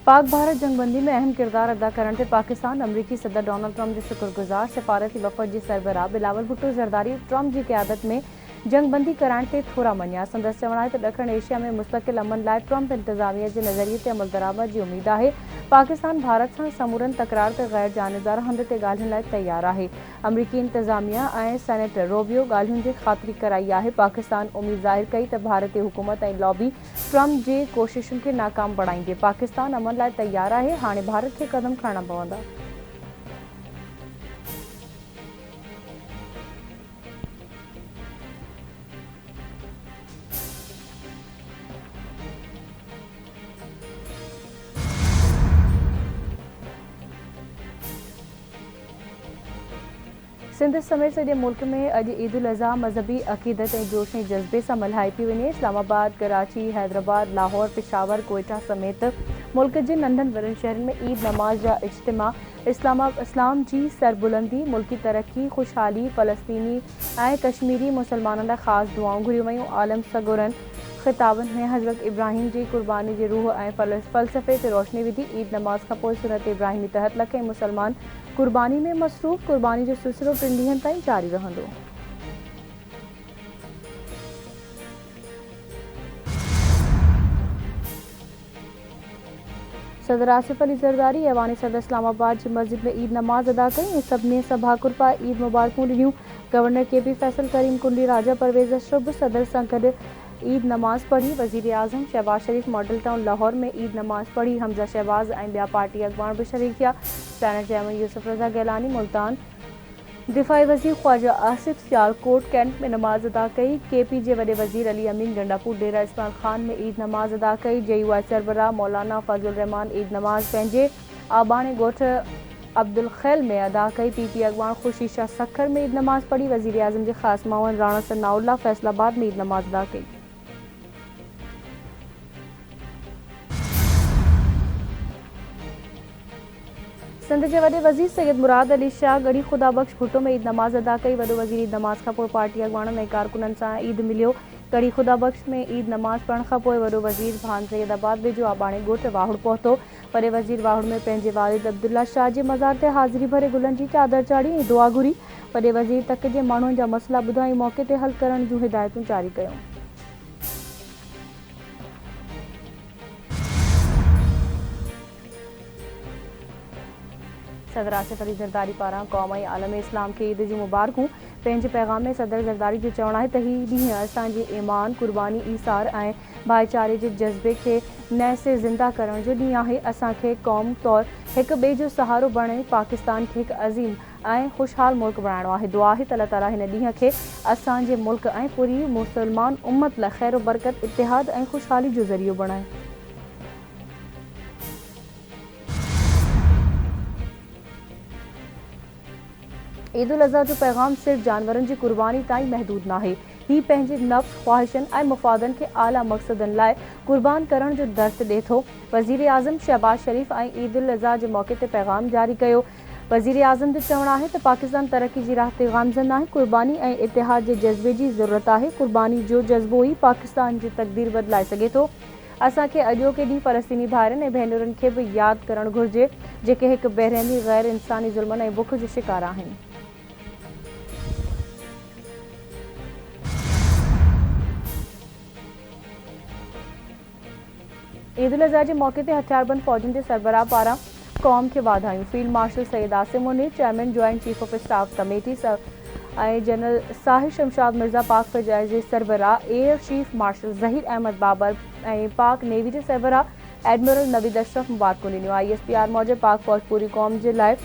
पाक भारत जंगबंदी में अहम किरदार अदा करण ते पाकिस्तान अमरीकी सदर डोनाल्ड ट्रंप जो शुक्रगुजार सिफारती वफ़द जी सरबराह बिलावल भुट्टो ज़रदारी ट्रंप की क़यादत में जंगबंदी कराइण ते थोरा मञिया। संदसि चवण आहे त ॾखण एशिया में मुस्तक़िल अमन लाइ ट्रंप इंतज़ामिया जे नज़रिए ते अमल दरामद जी उम्मीद आहे। पाकिस्तान भारत सां समूरनि तकरार ते गैर जानिबदार हंध ते ॻाल्हियुनि लाइ तैयार आहे। अमरीकी इंतज़ामिया ऐं सेनेटर रोबियो ॻाल्हियुनि जी ख़ातिरी कराई आहे। पाकिस्तान उम्मीद ज़ाहिर कई त भारतीय हुकूमत ऐं लॉबी ट्रंप जे कोशिशुनि खे नाकाम बणाईंदे। पाकिस्तान अमन लाइ तैयार आहे, हाणे भारत खे कदम खणणा पवंदा। सिंध समेत सॼे मुल्क में अॼु ईद उल अज़हा मज़हबी अक़ीदत ऐं जोश ऐं जज़्बे सां मल्हाई पई वञे। इस्लामाबाद, कराची, हैदराबाद, लाहौर, पेशावर, कोयटा समेत मुल्क जे नंढनि वॾनि शहरनि में ईद नमाज़ जा इज्तिमा इस्लाम जी सरबुलंदी, मुल्की तरक्की, खुशहाली, फ़लस्तीनी ऐं कश्मीरी मुसलमाननि लाइ ख़ासि दुआऊं घुरियूं वयूं। आलम सगुरनि ख़िताबनि में हज़रत इब्राहिम जी क़ुर्बानी जे रूह ऐं फ़लसफ़े ते रोशनी विधी। ईद नमाज़ खां पोइ सुन्नत इब्राहिमी तहत लखें मुसलमान क़ुर्बानी में मसरूफ़। क़ुर्बानी जो सिलसिलो 3 ॾींहनि ताईं जारी रहंदो। सदर आसिफ अली ज़रदारी ऐवानी सदर इस्लामाबाद जी मस्जिद में ईद नमाज़ अदा कई ऐं सभिनी सभाकुर पाए ईद मुबारकूं ॾिनियूं। गवर्नर KP फैसल करीम कुंडली राजा परवेज़ अशरफ सदर सां गॾु ईद नमाज़ पढ़ी। वज़ीर आज़म शहबाज शरीफ मॉडल टाउन लाहौर में ईद नमाज़ पढ़ी। हमज़ा शहबाज ऐं ॿिया पार्टी अॻवान बि शरीक थिया। सेनेट चेयरमैन यूसुफ रज़ा गैलानी मुल्तान, दिफ़ाई वज़ीर ख्वाजा आसिफ सियालकोट कैंट में नमाज़ अदा कई। KP जे वॾे वज़ीर अली अमीन गंडापुर डेरा इस्माइल खान में ईद नमाज़ अदा कई। JUI सरबराह मौलाना फज़लुर रहमान ईद नमाज़ पंहिंजे आबाणे ॻोठ अब्दुल खैल में अदा कई। PP अॻवान ख़ुशी शाह सखर में ईद नमाज़ पढ़ी। वज़ीर आज़म जे ख़ासि मावन राणा सनाउल्लाह फैसलाबाद में ईद नमाज़ अदा कई। सिंध के वॾे वज़ीर सैयद मुराद अली शाह गढ़ी खुदा बख्श भुट्टो में ईद नमाज़ अदा कई। वॾो वज़ीर ईद नमाज़ खां पोइ पार्टी अॻवाननि ऐं कारकुननि सां ईद मिलियो। गढ़ी खुदा बख्श में ईद नमाज़ पढ़ण खां पोइ वॾो वज़ीर भान सैयदाबाद वेझो आबाणे ॻोठ वाहुड़ पहुतो। वॾे वज़ीर वाहुड़ में पंहिंजे वालिद अब्दुल्ला शाह जे मज़ार ते हाज़िरी भरे गुलनि जी चादर चाढ़ी ऐं दुआ घुरी। वॾे वज़ीर तक जे माण्हुनि जा मसइला ॿुधाई मौक़े ते हल करण जूं हिदायतूं जारी कयूं। सदर आसिफ अली ज़रदारी पारां क़ौम ऐं आलम इस्लाम खे ईद जूं मुबारकूं। पंहिंजे पैगाम में सदर ज़रदारी जो चवणु आहे त हीउ ॾींहुं असांजे ईमान, क़ुर्बानी, ईसार ऐं भाईचारे जे जज़्बे खे नए से ज़िंदा करण जो ॾींहुं आहे। असांखे क़ौम तौरु हिक ॿिए जो सहारो बणे पाकिस्तान खे हिकु अज़ीम ऐं ख़ुशहाल मुल्क बणाइणो आहे। दुआ आहे त अल्लाह ताला हिन ॾींहं खे असांजे मुल्क ऐं पूरी मुसलमान उम्मत लाइ ख़ैर बरकत, इतिहाद ऐं ख़ुशहाली जो ज़रियो बणाए। ईद उल अज़हा जो पैगाम सिर्फ़ जानवरनि जी क़ुर्बानी ताईं महदूद नाहे। हीउ पंहिंजे नफ़्स, ख़्वाहिशनि ऐं मुफ़ादनि खे आला मक़सदनि लाइ क़ुर्बान करण जो दर्स ॾिए थो। वज़ीर आज़म शहबाज शरीफ ऐं ईद उल अज़हा जे मौक़े ते पैगाम जारी कयो। वज़ीर आज़म जो चवणु आहे त पाकिस्तान तरक़ी जी राह ते गामज़न आहे। क़ुर्बानी ऐं इतिहाद जे जज़्बे जी ज़रूरत आहे। क़ुर्बानी जो जज़्बो ई पाकिस्तान जी तक़दीर बदिलाए सघे थो। असांखे अॼोके ॾींहुं फ़लस्तीनी भाइरनि ऐं भेनरुनि खे बि यादि करणु घुरिजे जेके हिकु बेरहमी ग़ैर इंसानी ज़ुल्मनि ऐं बुख जो शिकार आहिनि। ईद उल अज़हा जे मौक़े ते हथियारबंद फ़ौजनि जे सरबराह पारां क़ौम खे वाधायूं। Field marshal Syed Asim Munir, chairman joint chief of staff committee ऐं जनरल साहिर शमशाद मिर्ज़ा, पाक फ़ौज जे सरबराह air chief marshal Zaheer Ahmed Babar ऐं पाक नेवी जे सरबराह एडमिरल नवीद अशरफ मुबारकूं ॾिनियूं। ISPR मूजिबि पाक फ़ौज पूरी क़ौम जे लाइ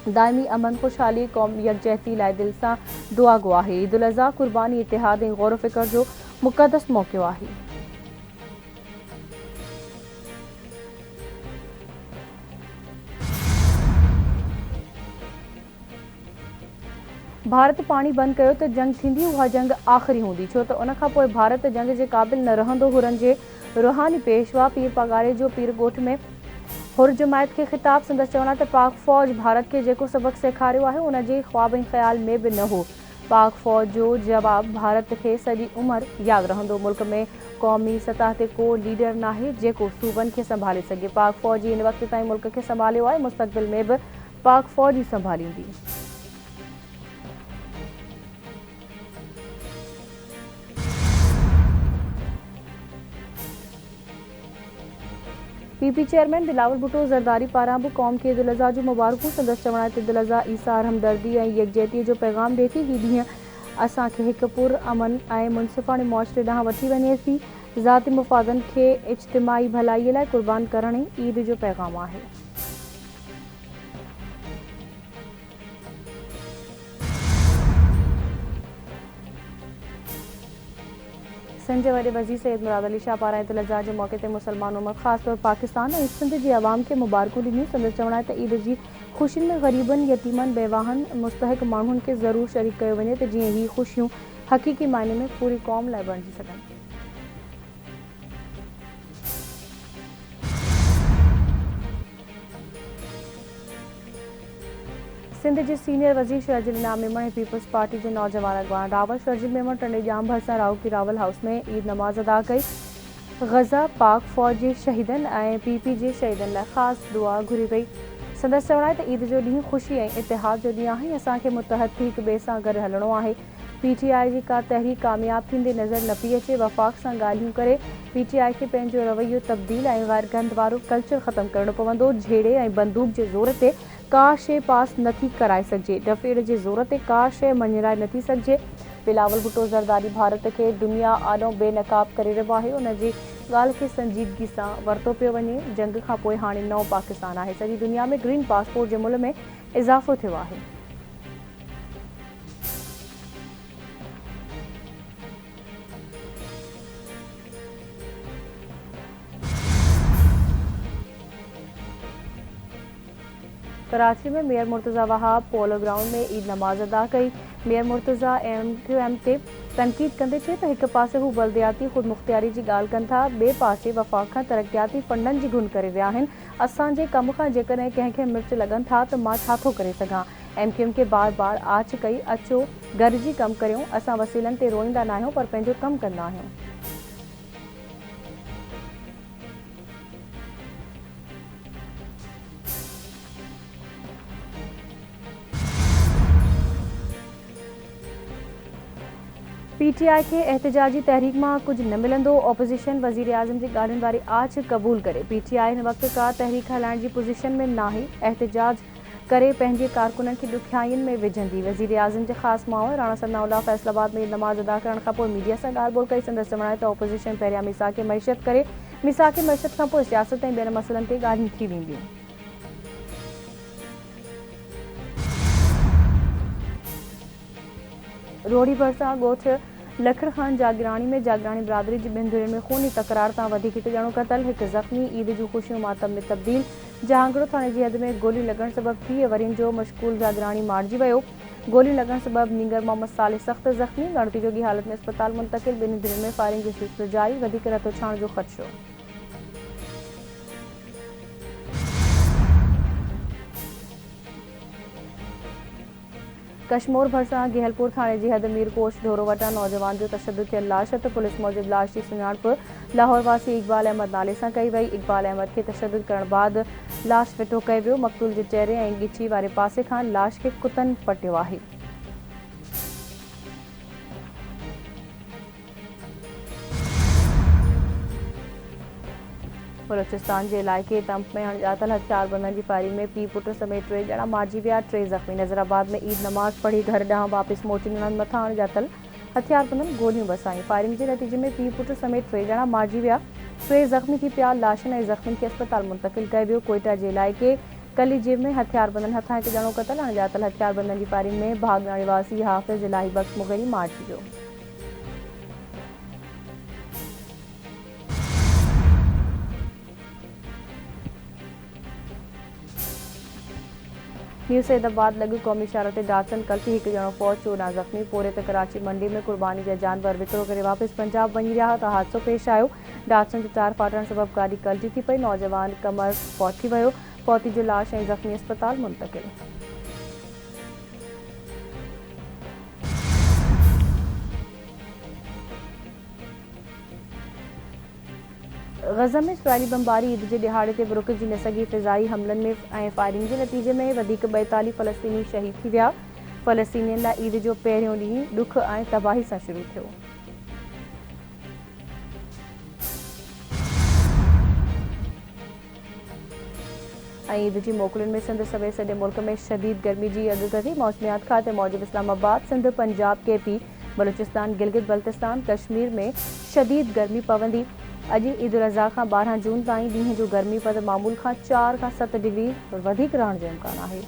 दाइमी अमन, ख़ुशहाली, क़ौम यकजहती लाइ दिलि सां दुआ गो आहे। ईद उल अज़हा क़ुर्बानी, इतिहाद ऐं गौर फ़िक्र जो मुक़दस मौक़ो आहे। भारत पाणी बंदि कयो त जंग थींदी, उहा जंग आख़िरी हूंदी, छो त उन खां पोइ भारत जंग जे क़ाबिल न रहंदो। हुरनि जे रूहानी पेशवा पीर पगारे जो पीर ॻोठ में हुर जमायत खे ख़िताब संदसि चवणु आहे त पाक फ़ौज भारत खे जेको सबक़ सेखारियो आहे उन जे ख़्वाब ऐं ख़्याल में बि न हो। पाक फ़ौज जो जवाबु भारत खे सॼी उमिरि यादि रहंदो। मुल्क में क़ौमी सतह ते को लीडर नाहे जेको सूबनि खे संभाले सघे। पाक फ़ौजी इन वक़्त ताईं मुल्क खे संभालियो आहे, मुस्तक़बिल में बि पाक फ़ौज ई संभालींदी। पीपी चेयरमैन बिलावल भुट्टो ज़रदारी पारां बि क़ौम खे ईद उल अज़हा जूं मुबारकूं। संदसि चवण आहे त ईद उल अज़हा ईसार हमदर्दी ऐं यकजहतीअ जो पैगाम ॾिए थी। हीअ ॾींहुं असांखे हिकु पुरअमन ऐं मुनसिफ़ाणे मुआशिरे ॾांहुं वठी वञे थी। ज़ाती मुफ़ादनि खे इज्तिमाई भलाईअ लाइ क़ुर्बान करण ई ईद जो पैगाम आहे। सिंध जे वॾे वज़ीर सैयद मुराद अली शाह पारां ईद उल अज़हा जे मौक़े ते मुसलमान उम्मत ख़ासि तौर पाकिस्तान ऐं सिंध जी आवाम खे मुबारकूं ॾिनियूं। संदसि चवण आहे त ईद जी ख़ुशियुनि में ग़रीबनि, यतीमनि, बेवाहनि, मुस्तहिक़ माण्हुनि खे ज़रूरु शरीक कयो वञे त जीअं हीअ ख़ुशियूं हक़ीक़ी मायने में पूरी क़ौम लाइ बणिजी सघनि। सिंध जे सीनियर वज़ीर शर्जिल इनाम मेमण ऐं पीपल्स पार्टी जे नौजवान अॻवान रावल शर्जिल मेमण टंडे जाम भरिसां राउकी रावल हाउस में ईद नमाज़ अदा कई। ग़ज़ा पाक फ़ौज जे शहीदनि ऐं पीपी जे शहीदनि लाइ ख़ासि दुआ घुरी वई। संदसि चवण आहे त ईद जो ॾींहुं ख़ुशी ऐं इतिहाद जो ॾींहुं आहे। असांखे मुतहद थी हिक ॿिए सां गॾु हलणो आहे। पीटीआई जी का तहरीक कामयाब थींदे नज़र न पई अचे। वफ़ाक़ सां ॻाल्हियूं करे पीटीआई खे पंहिंजो रवैयो तब्दील ऐं गैरगंद वारो कल्चर ख़तमु करणो पवंदो। झेड़े ऐं बंदूक जे ज़ोर ते का शइ पास नथी कराए सघिजे, डफेड़ जे ज़ोर ते का शइ मञराए नथी सघिजे। बिलावल भुट्टो ज़रदारी भारत खे दुनिया आॾो बेनकाब करे रहियो आहे। उन जी ॻाल्हि खे संजीदगी सां वरितो पियो वञे। जंग खां पोइ हाणे नओं पाकिस्तान आहे। सॼी दुनिया में ग्रीन पासपोर्ट जे मुल्क में इज़ाफ़ो थियो आहे। कराची में mayor Murtaza Wahab polo ground में ईद नमाज़ अदा कई। मेयर मुर्तज़ा MQM ते तनक़ीद कंदे चए त हिकु पासे हू बल्दियाती ख़ुदि मुख़्तियारी जी ॻाल्हि कनि था, ॿिए पासे वफ़ाक़ खां तरक़ियाती फंडनि जी घुन करे विया आहिनि। असांजे कम खां जेकॾहिं कंहिंखे मिर्च लॻनि था त मां छा थो करे सघां। MQM खे बार बार आच कई, अचो गॾिजी कमु करियूं। असां वसीलनि ते रोईंदा न आहियूं पर पंहिंजो कमु कंदा आहियूं। पीटीआई खे एहतजाजी तहरीक मां कुझु न मिलंदो। ओपोज़िशन वज़ीर आज़म जी ॻाल्हियुनि वारी आच क़बूल करे। पीटीआई हिन वक़्तु का तहरीक हलाइण जी पोज़ीशन में नाहे। एहतजाज करे पंहिंजे कारकुननि खे ॾुखियाईनि में विझंदी। वज़ीर आज़म जे ख़ासि माउ राणा सनाउल्लाह फैसलाबाद में नमाज़ अदा करण खां पोइ मीडिया सां ॻाल्हि ॿोल कई। संदसि चवण आहे त ओपोज़िशन पहिरियां मिसाक़ मईशत करे, मिसाक़ मईशत खां पोइ सियासत ऐं ॿियनि मसइलनि ते ॻाल्हियूं थी वेंदियूं। रोड़ी भरिसां ॻोठ लखड़ ख़ान जागरानी में जागरानी बिरादरी जी ॿिनि धुरियुनि में खूनी तकरार तां वधीक हिकु ॼणो क़तल, हिकु ज़ख़्मी। ईद जूं ख़ुशियूं मातम में तब्दील। जहांगीर थाणे जी हद में गोलियूं लॻण सबबि 30 वरियनि जो मशकूल जागरानी मारिजी वियो। गोलियूं लॻण सबबि नीगर मोहम्मद साले सख़्त ज़ख़्मी, ॻणती जोगी हालत में अस्पताल मुंतक़िल। ॿिन्ही धुरियुनि में फायरिंग जो सिलसिलो जारी, वधीक रतो छाण जो ख़दशो। कश्मीर भरिसां गेहलपुर थाणे जी हद मीरकोश ढोरो वटां नौजवान जो तशद्दुद थियल लाश त पुलिस मूजिबि लाश जी सुञाणप लाहौर वासी इक़बाल अहमद नाले सां कई वई। इक़बाल अहमद खे तशद्दुद करण बाद लाश फिटो कयो वियो। मक़तूल जे चहिरे ऐं ॻिची वारे पासे खां लाश खे कुतनि पटियो आहे। बलोचिस्तान जे इलाइक़े तंप में अणॼातल हथियारबंदनि जी फायरिंग में पीउ पुट समेत 3 ॼणा मारिजी विया, 3 ज़ख़्मी। नज़राबाद में ईद नमाज़ पढ़ी घर ॾांहुं वापसि मोटी उन्हनि मथां अणॼातल हथियारबंदनि गोलियूं बरसायूं। फायरिंग जे नतीजे में पीउ पुट समेत 3 ॼणा मारिजी विया, 3 ज़ख़्मी थी पिया। लाशनि ऐं ज़ख़्मियुनि खे अस्पताल मुंतक़िल कयो वियो। कोयटा जे इलाइक़े कलीजिब में हथियारबंदनि हथां हिकु ॼणो क़तल, अणॼातल हथियारबंदनि जी फायरिंग में भागना निवासी हाफ़िज़ इलाही बख़्श मुग़ली मारिजी वियो। न्यू सैदाबाद लॻ क़ौमी शहर ते डाटसन कल्फी, हिकु ॼणो फ़ौज, 14 ज़ख़्मी। पोरे ते कराची मंडी में कुर्बानी जा जानवर विकिरो करे वापसि पंजाब वञी रहिया त हादसो पेश आयो। डाटसन जो टायर फाटण सबबि गाॾी कल्टी थी पई। नौजवान कमर फौत थी वियो। फौती जो लाश ऐं ज़ख़्मी अस्पताल मुंतक़िल। गज़ा में इसराइली बमबारी ईद जे दिहाड़े ते रुकिजी न सघी फ़िज़ाई हमलनि में ऐं फायरिंग जे नतीजे में वधीक 42 फ़लस्तीनी शहीद थी विया। फ़लस्तीनियुनि लाइ ईद जो पहिरियों ॾींहुं ॾुख ऐं तबाही सां शुरू थियो। ईद जी मोकलुनि में सिंध समेत सॼे मुल्क में शदीद गर्मी जी अॻकथी। मौसमियात खाते मूजिब इस्लामाबाद, सिंध, पंजाब, केपी, बलूचिस्तान, गिलगित बल्तिस्तान, कश्मीर में शदीद गर्मी पवंदी। अॼु ईद उल अज़हा खां 12 जून ताईं ॾींहं जो गर्मी पद मामूल खां 4 खां 7 डिग्री वधीक रहण जो इम्कान आहे।